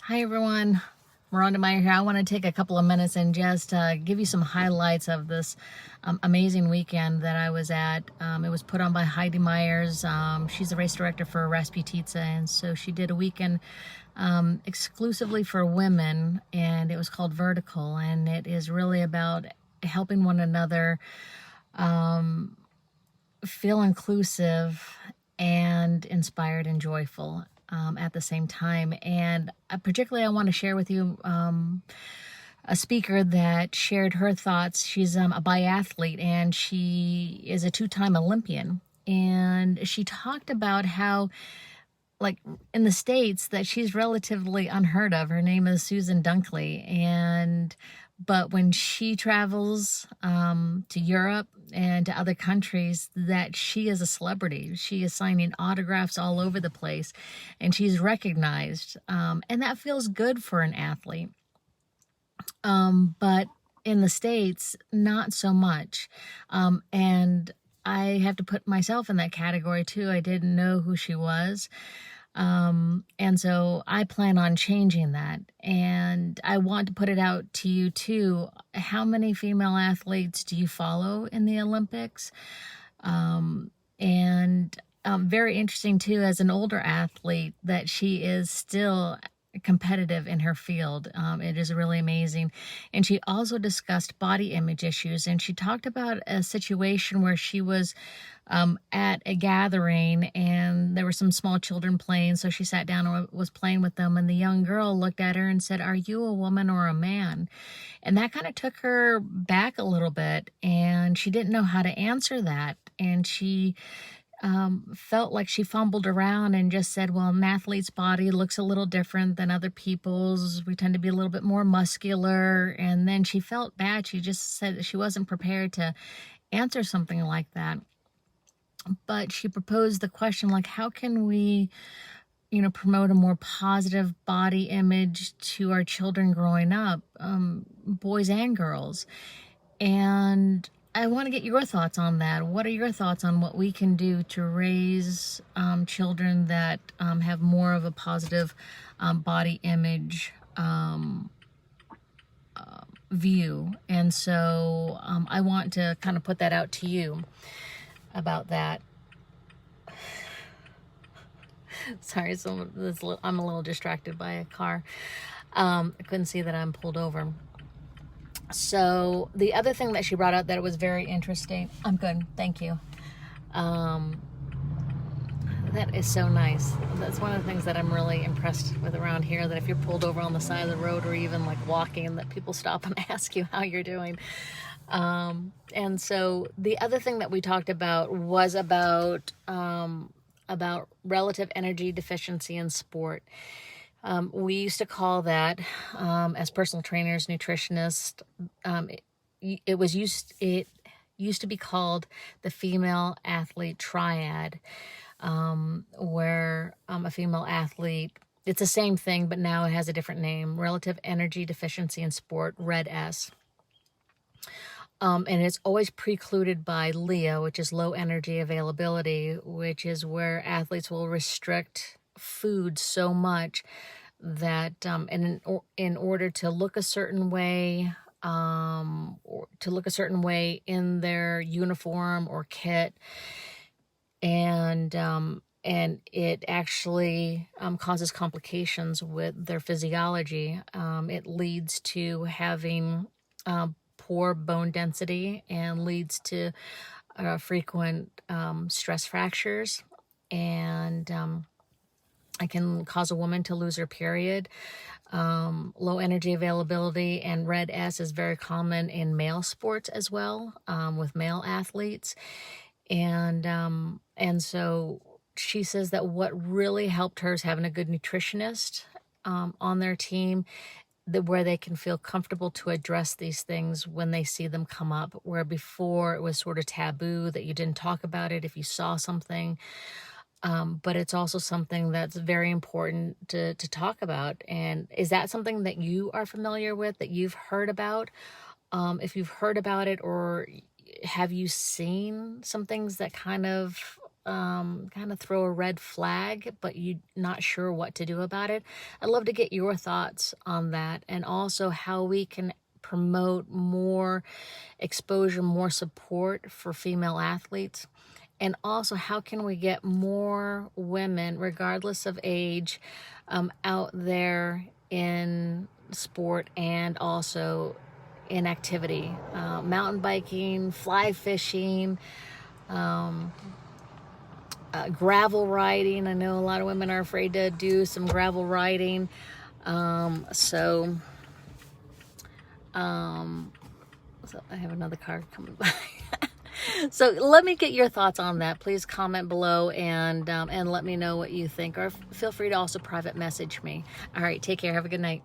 Hi everyone, Rhonda Meyer here. I want to take a couple of minutes and just give you some highlights of this amazing weekend that I was at. It was put on by Heidi Myers. She's the race director for Rasputitsa, and so she did a weekend exclusively for women, and it was called Vertical, and it is really about helping one another feel inclusive and inspired and joyful at the same time. And particularly, I want to share with you a speaker that shared her thoughts. She's a biathlete and she is a two-time Olympian. And she talked about how, like in the States, that she's relatively unheard of. Her name is Susan Dunkley. But when she travels to Europe and to other countries, that she is a celebrity. She is signing autographs all over the place, and she's recognized. And that feels good for an athlete. But in the States, not so much. And I have to put myself in that category too. I didn't know who she was. And so I plan on changing that. And I want to put it out to you too. How many female athletes do you follow in the Olympics? Very interesting too, as an older athlete, that she is still competitive in her field. It is really amazing. And she also discussed body image issues, and she talked about a situation where she was at a gathering and there were some small children playing, so she sat down and was playing with them, and the young girl looked at her and said, "Are you a woman or a man?" And that kind of took her back a little bit, and she didn't know how to answer that, and she felt like she fumbled around and just said, well, an athlete's body looks a little different than other people's. We tend to be a little bit more muscular. And then she felt bad. She just said that she wasn't prepared to answer something like that. But she proposed the question, like, how can we, promote a more positive body image to our children growing up, boys and girls? And I want to get your thoughts on that. What are your thoughts on what we can do to raise children that have more of a positive body image view? And so I want to kind of put that out to you about that. Sorry, I'm a little distracted by a car. I couldn't see that I'm pulled over. So the other thing that she brought up that was very interesting. I'm good, thank you. That is so nice. That's one of the things that I'm really impressed with around here, that if you're pulled over on the side of the road or even like walking, that people stop and ask you how you're doing. And so the other thing that we talked about was about relative energy deficiency in sport. We used to call that, as personal trainers, nutritionists, it used to be called the female athlete triad, where a female athlete, it's the same thing, but now it has a different name: relative energy deficiency in sport, RED-S. And it's always precluded by LEA, which is low energy availability, which is where athletes will restrict food so much that in order to look a certain way, or to look a certain way in their uniform or kit, and it actually causes complications with their physiology. It leads to having poor bone density and leads to frequent stress fractures, and it can cause a woman to lose her period. Low energy availability and RED-S is very common in male sports as well, with male athletes. And so she says that what really helped her is having a good nutritionist on their team, where they can feel comfortable to address these things when they see them come up, where before it was sort of taboo, that you didn't talk about it if you saw something. But it's also something that's very important to talk about. And is that something that you are familiar with, that you've heard about? If you've heard about it, or have you seen some things that kind of kind of throw a red flag, but you're not sure what to do about it. I'd love to get your thoughts on that, and also how we can promote more exposure, more support for female athletes. And also, how can we get more women, regardless of age, out there in sport and also in activity, mountain biking, fly fishing, gravel riding. I know a lot of women are afraid to do some gravel riding. So I have another car coming by. So let me get your thoughts on that. Please comment below and let me know what you think, or feel free to also private message me. All right, take care. Have a good night.